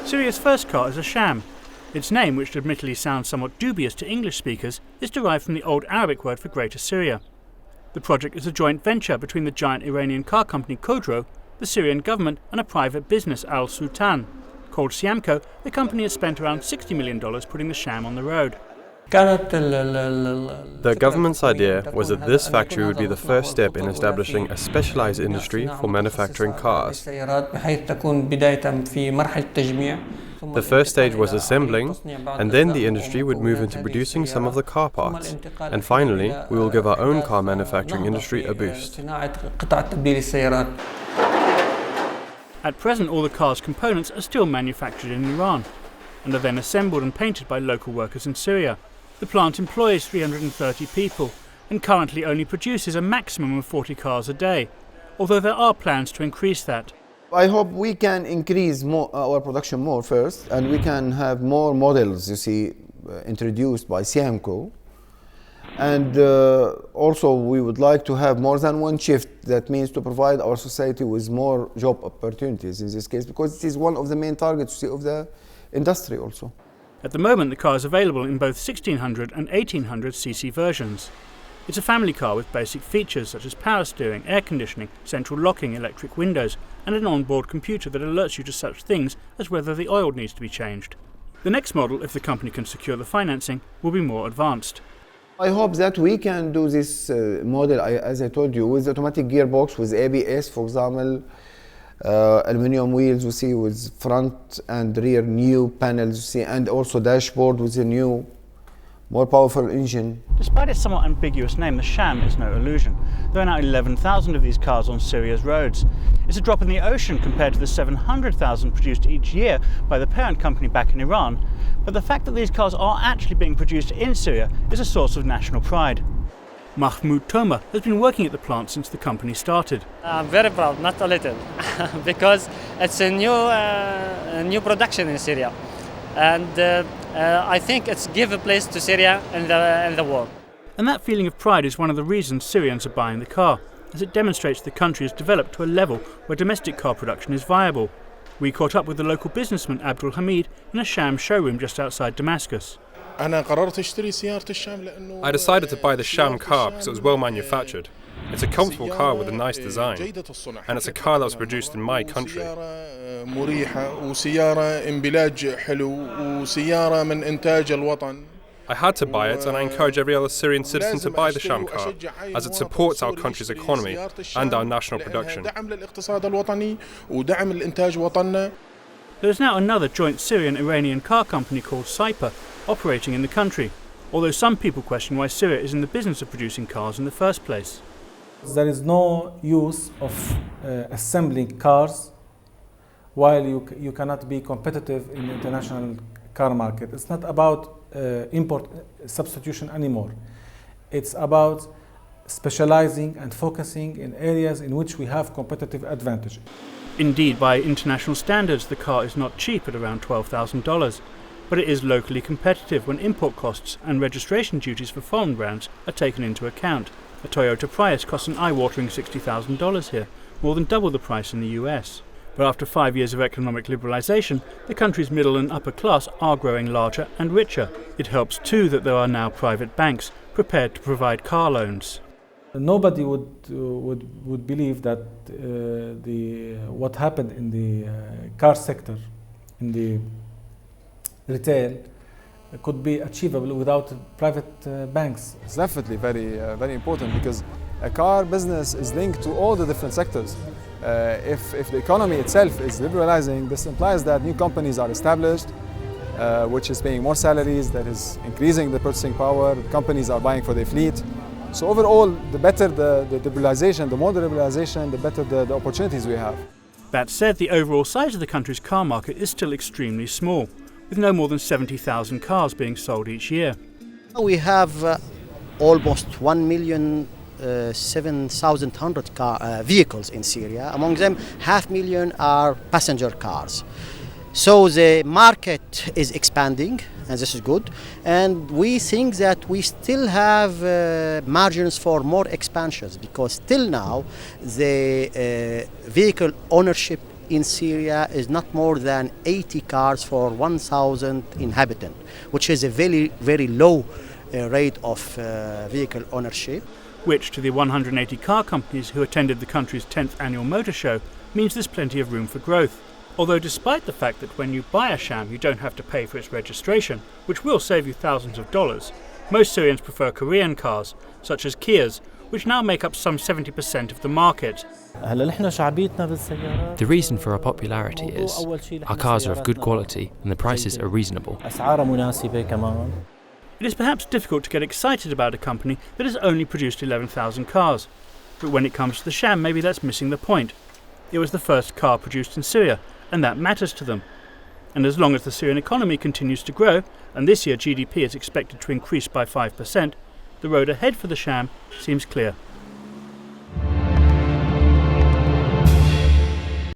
Syria's first car is a Sham. Its name, which admittedly sounds somewhat dubious to English speakers, is derived from the Old Arabic word for Greater Syria. The project is a joint venture between the giant Iranian car company Khodro, the Syrian government and a private business, Al Sultan. Called Siamco, the company has spent around $60 million putting the Sham on the road. The government's idea was that this factory would be the first step in establishing a specialized industry for manufacturing cars. The first stage was assembling, and then the industry would move into producing some of the car parts. And finally, we will give our own car manufacturing industry a boost. At present, all the car's components are still manufactured in Iran and are then assembled and painted by local workers in Syria. The plant employs 330 people and currently only produces a maximum of 40 cars a day, although there are plans to increase that. I hope we can increase our production more first, and we can have more models, introduced by Siamco. And also we would like to have more than one shift. That means to provide our society with more job opportunities in this case, because it is one of the main targets of the industry also. At the moment, the car is available in both 1600 and 1800cc versions. It's a family car with basic features such as power steering, air conditioning, central locking, electric windows, and an onboard computer that alerts you to such things as whether the oil needs to be changed. The next model, if the company can secure the financing, will be more advanced. I hope that we can do this model, as I told you, with automatic gearbox, with ABS, for example, aluminum wheels, with front and rear new panels, and also dashboard with a new, more powerful engine. Despite its somewhat ambiguous name, the Sham is no illusion. There are now 11,000 of these cars on Syria's roads. It's a drop in the ocean compared to the 700,000 produced each year by the parent company back in Iran, but the fact that these cars are actually being produced in Syria is a source of national pride. Mahmoud Toma has been working at the plant since the company started. I'm very proud, not a little, because it's a new production in Syria, and I think it's give a place to Syria in the world. And that feeling of pride is one of the reasons Syrians are buying the car, as it demonstrates the country has developed to a level where domestic car production is viable. We caught up with the local businessman Abdul Hamid in a Sham showroom just outside Damascus. I decided to buy the Sham car because it was well manufactured. It's a comfortable car with a nice design, and it's a car that was produced in my country. I had to buy it, and I encourage every other Syrian citizen to buy the Sham car, as it supports our country's economy and our national production. There is now another joint Syrian-Iranian car company called Sypa operating in the country, although some people question why Syria is in the business of producing cars in the first place. There is no use of assembling cars while you cannot be competitive in the international car market. It's not about import substitution anymore. It's about specializing and focusing in areas in which we have competitive advantage. Indeed, by international standards, the car is not cheap at around $12,000, but it is locally competitive when import costs and registration duties for foreign brands are taken into account. A Toyota Prius costs an eye-watering $60,000 here, more than double the price in the US. But after 5 years of economic liberalization, the country's middle and upper class are growing larger and richer. It helps too that there are now private banks prepared to provide car loans. Nobody would believe that what happened in the car sector, in the retail, could be achievable without private banks. It's definitely very important, because a car business is linked to all the different sectors. If the economy itself is liberalizing, this implies that new companies are established, which is paying more salaries, that is increasing the purchasing power, companies are buying for their fleet. So overall, the better the liberalization, the more the liberalization, the better the opportunities we have. That said, the overall size of the country's car market is still extremely small, with no more than 70,000 cars being sold each year. We have almost 1,007,100 vehicles in Syria. Among them, 500,000 are passenger cars. So the market is expanding, and this is good. And we think that we still have margins for more expansions, because till now the vehicle ownership in Syria is not more than 80 cars for 1,000 inhabitants, which is a very, very low rate of vehicle ownership. Which, to the 180 car companies who attended the country's 10th annual motor show, means there's plenty of room for growth. Although despite the fact that when you buy a Sham you don't have to pay for its registration, which will save you thousands of dollars, most Syrians prefer Korean cars, such as Kias, which now make up some 70% of the market. The reason for our popularity is our cars are of good quality and the prices are reasonable. It is perhaps difficult to get excited about a company that has only produced 11,000 cars. But when it comes to the Sham, maybe that's missing the point. It was the first car produced in Syria, and that matters to them. And as long as the Syrian economy continues to grow, and this year GDP is expected to increase by 5%, the road ahead for the Sham seems clear.